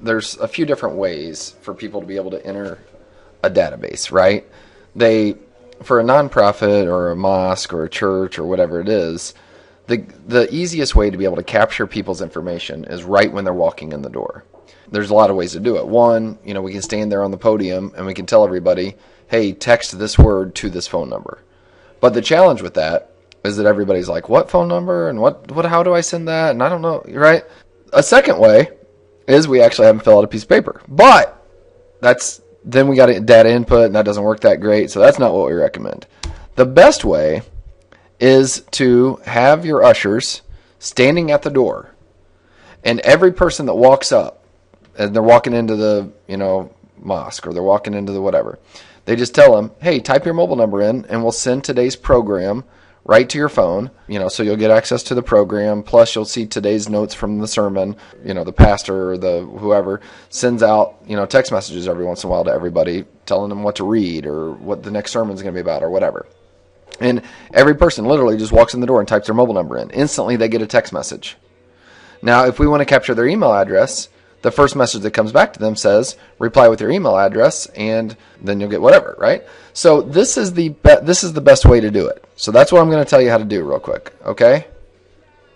there's a few different ways for people to be able to enter a database, right? For a nonprofit or a mosque or a church or whatever it is, the easiest way to be able to capture people's information is right when they're walking in the door. There's a lot of ways to do it. One, we can stand there on the podium and we can tell everybody, hey, text this word to this phone number. But the challenge with that is that everybody's like, what phone number and how do I send that? And I don't know, right? A second way is we actually have them fill out a piece of paper. But then we got data input and that doesn't work that great. So that's not what we recommend. The best way is to have your ushers standing at the door, and every person that walks up, and they're walking into the mosque or they're walking into the whatever, they just tell them, hey, type your mobile number in and we'll send today's program right to your phone, so you'll get access to the program, plus you'll see today's notes from the sermon. The pastor or the whoever sends out text messages every once in a while to everybody telling them what to read or what the next sermon is going to be about or whatever. And every person literally just walks in the door and types their mobile number in. Instantly, they get a text message. Now, if we want to capture their email address, the first message that comes back to them says, reply with your email address, and then you'll get whatever, right? So this is the best way to do it. So that's what I'm going to tell you how to do real quick, okay?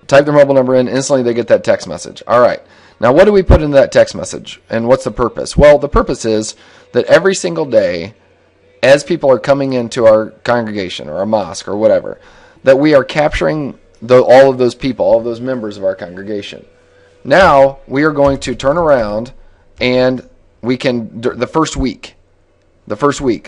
Type their mobile number in. Instantly, they get that text message. All right. Now, what do we put into that text message, and what's the purpose? Well, the purpose is that every single day, as people are coming into our congregation or our mosque or whatever, that we are capturing all of those people, all of those members of our congregation. Now, we are going to turn around and we can, the first week,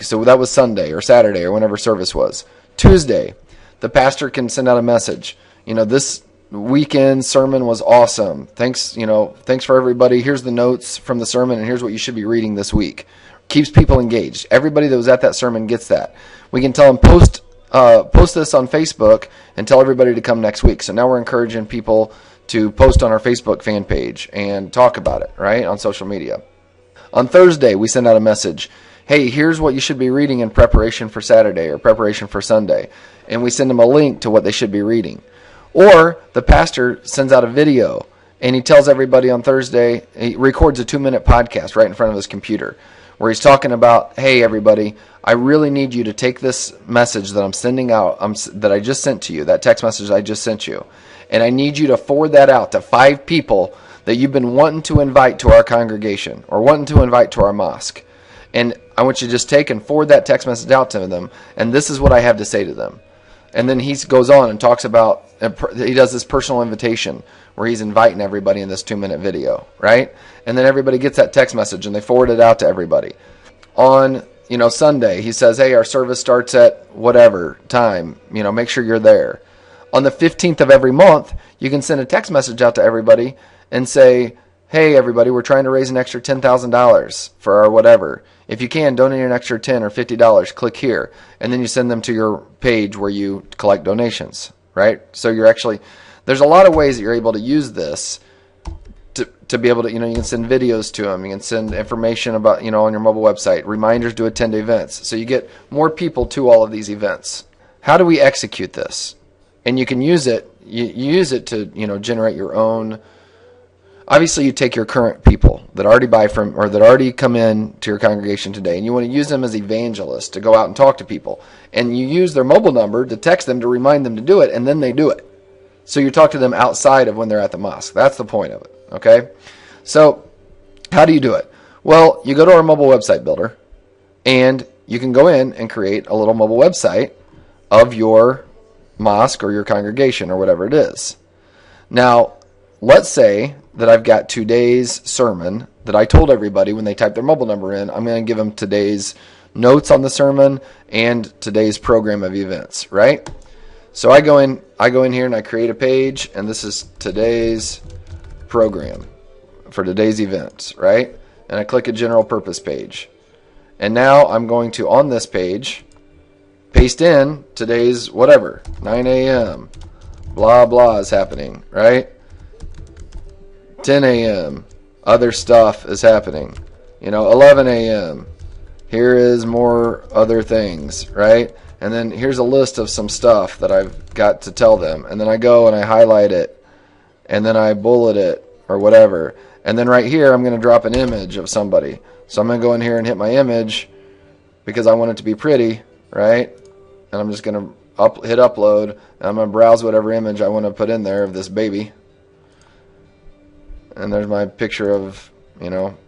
so that was Sunday or Saturday or whenever service was. Tuesday, the pastor can send out a message. This weekend sermon was awesome. Thanks for everybody. Here's the notes from the sermon and here's what you should be reading this week. Keeps people engaged. Everybody that was at that sermon gets that. We can tell them post this on Facebook and tell everybody to come next week. So now we're encouraging people to post on our Facebook fan page and talk about it, right, on social media. On Thursday, we send out a message. Hey, here's what you should be reading in preparation for Saturday or preparation for Sunday. And we send them a link to what they should be reading. Or the pastor sends out a video and he tells everybody on Thursday, he records a 2-minute podcast right in front of his computer, where he's talking about, hey, everybody, I really need you to take this message that I'm sending out, that I just sent to you, that text message I just sent you, and I need you to forward that out to 5 people that you've been wanting to invite to our congregation or wanting to invite to our mosque. And I want you to just take and forward that text message out to them, and this is what I have to say to them. And then he goes on and talks about, he does this personal invitation where he's inviting everybody in this 2-minute video, right? And then everybody gets that text message and they forward it out to everybody. On, Sunday, he says, hey, our service starts at whatever time, make sure you're there. On the 15th of every month, you can send a text message out to everybody and say, hey, everybody, we're trying to raise an extra $10,000 for our whatever. If you can, donate an extra $10 or $50, click here. And then you send them to your page where you collect donations, right? So there's a lot of ways that you're able to use this to be able to, you can send videos to them. You can send information about, on your mobile website, reminders to attend events. So you get more people to all of these events. How do we execute this? And you can use it, you use it to, generate your own. Obviously, you take your current people that already buy from or that already come in to your congregation today, and you want to use them as evangelists to go out and talk to people. And you use their mobile number to text them to remind them to do it, and then they do it. So you talk to them outside of when they're at the mosque. That's the point of it, okay? So how do you do it? Well, you go to our mobile website builder, and you can go in and create a little mobile website of your mosque or your congregation or whatever it is. Now, let's say that I've got today's sermon that I told everybody when they type their mobile number in, I'm going to give them today's notes on the sermon and today's program of events, right? So I go in here and I create a page, and this is today's program for today's events, right? And I click a general purpose page. And now I'm going to, on this page, paste in today's whatever, 9 a.m., blah, blah is happening, right? 10 a.m., other stuff is happening. 11 a.m., here is more other things, right? And then here's a list of some stuff that I've got to tell them. And then I go and I highlight it, and then I bullet it or whatever. And then right here, I'm going to drop an image of somebody. So I'm going to go in here and hit my image because I want it to be pretty, right? And I'm just going to hit upload. And I'm going to browse whatever image I want to put in there of this baby. And there's my picture of, you know,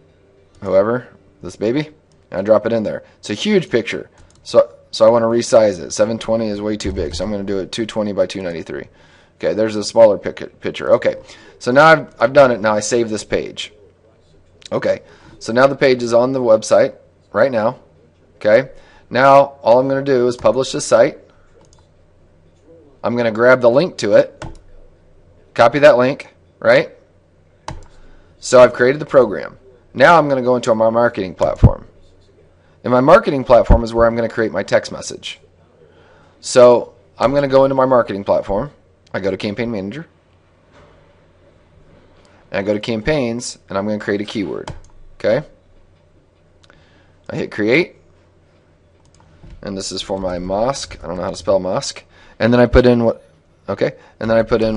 whoever, this baby. And I drop it in there. It's a huge picture. So I want to resize it. 720 is way too big. So I'm going to do it 220 by 293. Okay, there's a smaller picture. Okay, so now I've done it. Now I save this page. Okay, so now the page is on the website right now. Okay, now all I'm going to do is publish the site. I'm going to grab the link to it, copy that link, right? So I've created the program. Now I'm going to go into my marketing platform. And my marketing platform is where I'm going to create my text message. So I'm going to go into my marketing platform. I go to Campaign Manager. And I go to Campaigns, and I'm going to create a keyword. Okay? I hit Create. And this is for my mosque. I don't know how to spell mosque. And then I put in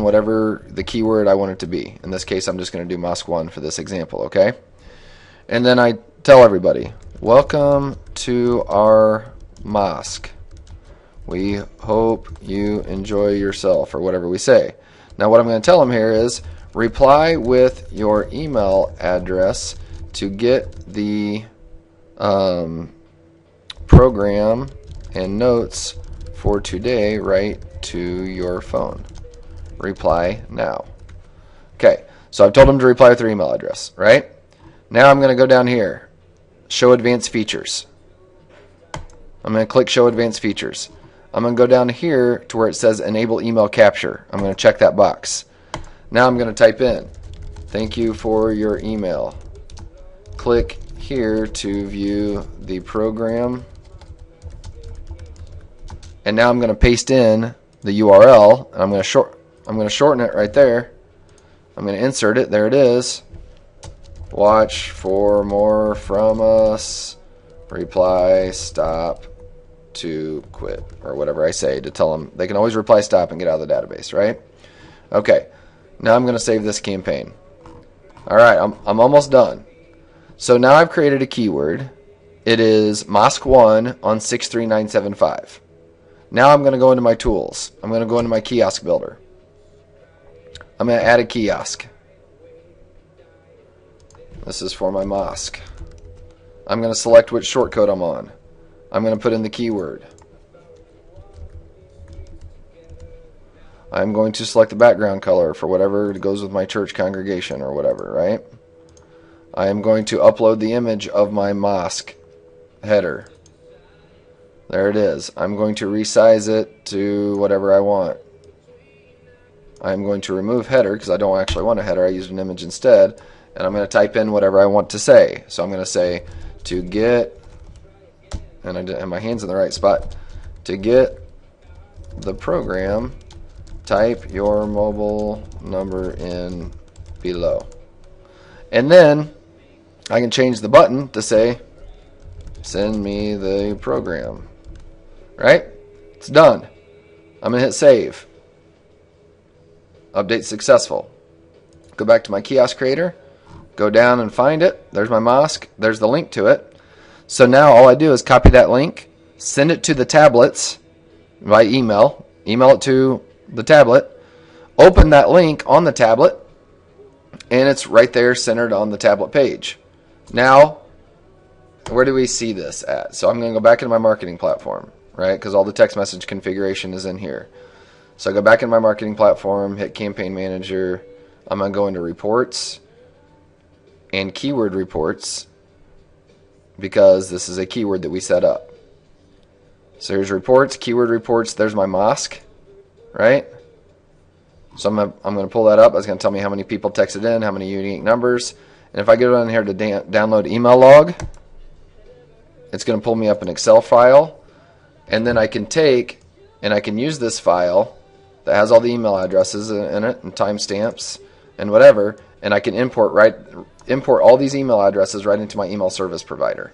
whatever the keyword I want it to be. In this case, I'm just going to do Mosque 1 for this example, okay? And then I tell everybody, welcome to our mosque. We hope you enjoy yourself, or whatever we say. Now what I'm going to tell them here is reply with your email address to get the program and notes for today right to your phone. Reply now. Okay, so I've told them to reply with their email address, right? Now I'm going to go down here, show advanced features. I'm going to click show advanced features. I'm going to go down here to where it says enable email capture. I'm going to check that box. Now I'm going to type in, thank you for your email. Click here to view the program. And now I'm going to paste in the URL. And I'm going to shorten it right there. I'm going to insert it. There it is. Watch for more from us. Reply, stop, to quit, or whatever I say to tell them. They can always reply stop and get out of the database, right? Okay, now I'm going to save this campaign. Alright, I'm almost done. So now I've created a keyword. It is Mosque 1 on 63975. Now I'm going to go into my tools. I'm going to go into my kiosk builder. I'm going to add a kiosk. This is for my mosque. I'm going to select which shortcode I'm on. I'm going to put in the keyword. I'm going to select the background color for whatever goes with my church congregation or whatever, right? I am going to upload the image of my mosque header. There it is. I'm going to resize it to whatever I want. I'm going to remove header because I don't actually want a header. I used an image instead. And I'm going to type in whatever I want to say. So I'm going to say to get, and I didn't have my hands in the right spot, to get the program, type your mobile number in below. And then I can change the button to say send me the program. Right? It's done. I'm going to hit save. Update successful. Go back to my kiosk creator. Go down and find it. There's my mosque. There's the link to it. So now all I do is copy that link, send it to the tablets by email, email it to the tablet, open that link on the tablet, and it's right there centered on the tablet page. Now, where do we see this at? So I'm going to go back into my marketing platform, right? Because all the text message configuration is in here. So I go back in my marketing platform, hit Campaign Manager. I'm going to go into Reports and Keyword Reports because this is a keyword that we set up. So here's Reports, Keyword Reports. There's my mosque, right? So I'm going to pull that up. It's going to tell me how many people texted in, how many unique numbers. And if I go down here to download email log, it's going to pull me up an Excel file. And then I can take and I can use this file that has all the email addresses in it and timestamps and whatever, and I can import all these email addresses right into my email service provider.